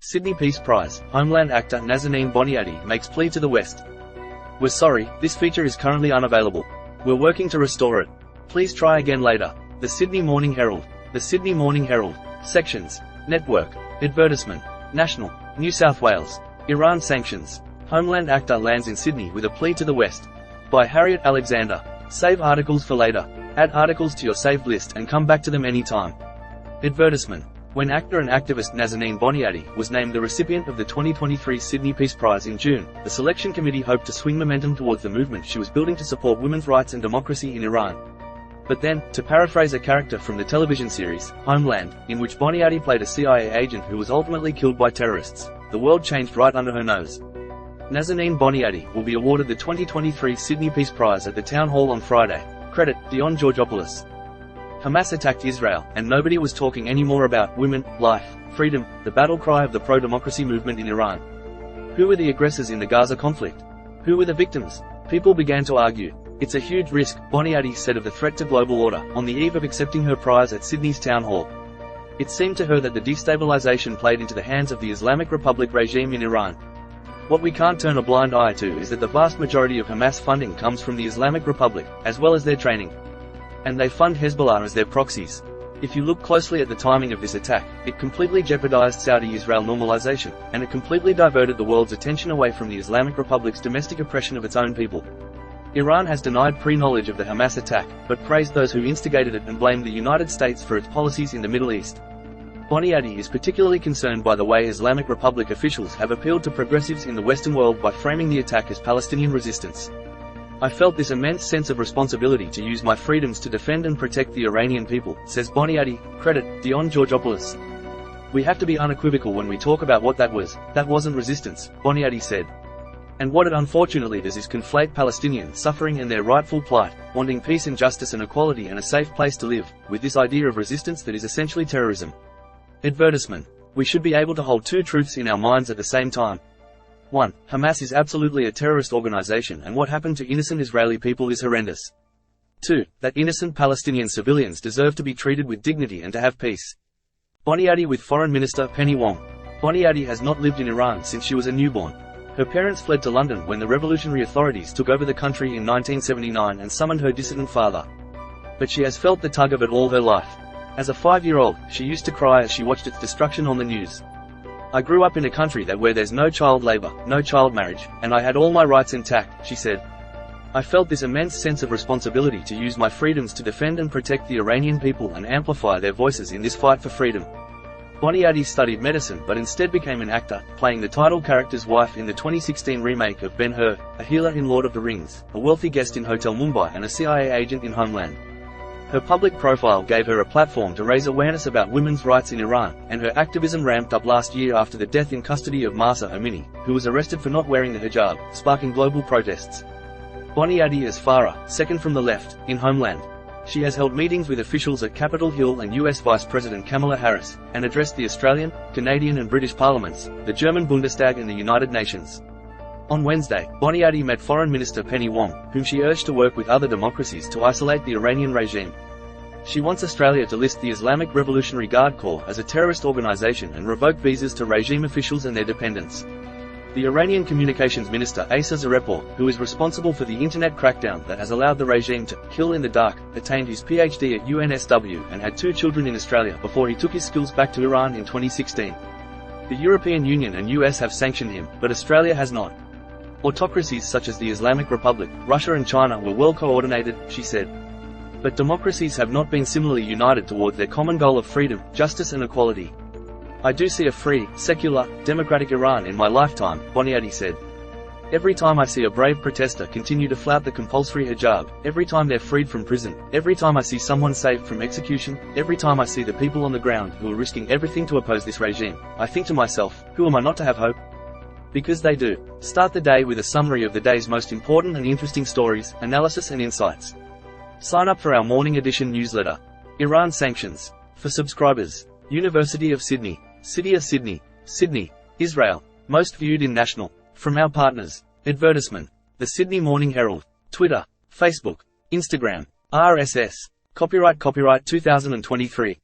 Sydney Peace Prize, Homeland actor Nazanin Boniadi makes plea to the West. We're sorry, this feature is currently unavailable. We're working to restore it. Please try again later. The Sydney Morning Herald. The Sydney Morning Herald. Sections. Network. Advertisement. National. New South Wales. Iran sanctions. Homeland actor lands in Sydney with a plea to the West. By Harriet Alexander. Save articles for later. Add articles to your saved list and come back to them anytime. Advertisement. When actor and activist Nazanin Boniadi was named the recipient of the 2023 Sydney Peace Prize in June, the selection committee hoped to swing momentum towards the movement she was building to support women's rights and democracy in Iran. But then, to paraphrase a character from the television series, Homeland, in which Boniadi played a CIA agent who was ultimately killed by terrorists, the world changed right under her nose. Nazanin Boniadi will be awarded the 2023 Sydney Peace Prize at the Town Hall on Friday. Credit, Dion Georgopoulos. Hamas attacked Israel, and nobody was talking anymore about women, life, freedom, the battle cry of the pro-democracy movement in Iran. Who were the aggressors in the Gaza conflict? Who were the victims? People began to argue. It's a huge risk, Boniadi said of the threat to global order, on the eve of accepting her prize at Sydney's Town Hall. It seemed to her that the destabilization played into the hands of the Islamic Republic regime in Iran. What we can't turn a blind eye to is that the vast majority of Hamas funding comes from the Islamic Republic, as well as their training. And they fund Hezbollah as their proxies. If you look closely at the timing of this attack, it completely jeopardized Saudi-Israel normalization, and it completely diverted the world's attention away from the Islamic Republic's domestic oppression of its own people. Iran has denied pre-knowledge of the Hamas attack, but praised those who instigated it and blamed the United States for its policies in the Middle East. Boniadi is particularly concerned by the way Islamic Republic officials have appealed to progressives in the Western world by framing the attack as Palestinian resistance. I felt this immense sense of responsibility to use my freedoms to defend and protect the Iranian people, says Boniadi. Credit, Dion Georgopoulos. We have to be unequivocal when we talk about what that was. That wasn't resistance, Boniadi said. And what it unfortunately does is conflate Palestinians suffering and their rightful plight, wanting peace and justice and equality and a safe place to live, with this idea of resistance that is essentially terrorism. Advertisement. We should be able to hold two truths in our minds at the same time. 1. Hamas is absolutely a terrorist organization and what happened to innocent Israeli people is horrendous. 2. That innocent Palestinian civilians deserve to be treated with dignity and to have peace. Boniadi with Foreign Minister Penny Wong. Boniadi has not lived in Iran since she was a newborn. Her parents fled to London when the revolutionary authorities took over the country in 1979 and summoned her dissident father. But she has felt the tug of it all her life. As a 5-year-old, she used to cry as she watched its destruction on the news. I grew up in a country where there's no child labor, no child marriage, and I had all my rights intact, she said. I felt this immense sense of responsibility to use my freedoms to defend and protect the Iranian people and amplify their voices in this fight for freedom. Boniadi studied medicine but instead became an actor, playing the title character's wife in the 2016 remake of Ben-Hur, a healer in Lord of the Rings, a wealthy guest in Hotel Mumbai and a CIA agent in Homeland. Her public profile gave her a platform to raise awareness about women's rights in Iran, and her activism ramped up last year after the death in custody of Mahsa Amini, who was arrested for not wearing the hijab, sparking global protests. Boniadi is Farah, second from the left, in Homeland. She has held meetings with officials at Capitol Hill and US Vice President Kamala Harris, and addressed the Australian, Canadian and British parliaments, the German Bundestag and the United Nations. On Wednesday, Boniadi met Foreign Minister Penny Wong, whom she urged to work with other democracies to isolate the Iranian regime. She wants Australia to list the Islamic Revolutionary Guard Corps as a terrorist organization and revoke visas to regime officials and their dependents. The Iranian Communications Minister Asa Zarepor, who is responsible for the internet crackdown that has allowed the regime to kill in the dark, attained his PhD at UNSW and had 2 children in Australia before he took his skills back to Iran in 2016. The European Union and US have sanctioned him, but Australia has not. Autocracies such as the Islamic Republic, Russia and China were well coordinated, she said. But democracies have not been similarly united towards their common goal of freedom, justice and equality. I do see a free, secular, democratic Iran in my lifetime, Boniadi said. Every time I see a brave protester continue to flout the compulsory hijab, every time they're freed from prison, every time I see someone saved from execution, every time I see the people on the ground who are risking everything to oppose this regime, I think to myself, who am I not to have hope? Because they do. Start the day with a summary of the day's most important and interesting stories, analysis and insights. Sign up for our morning edition newsletter. Iran sanctions. For subscribers. University of Sydney. City of Sydney. Sydney, Israel. Most viewed in national. From our partners. Advertisement. The Sydney Morning Herald. Twitter. Facebook. Instagram. RSS. Copyright 2023.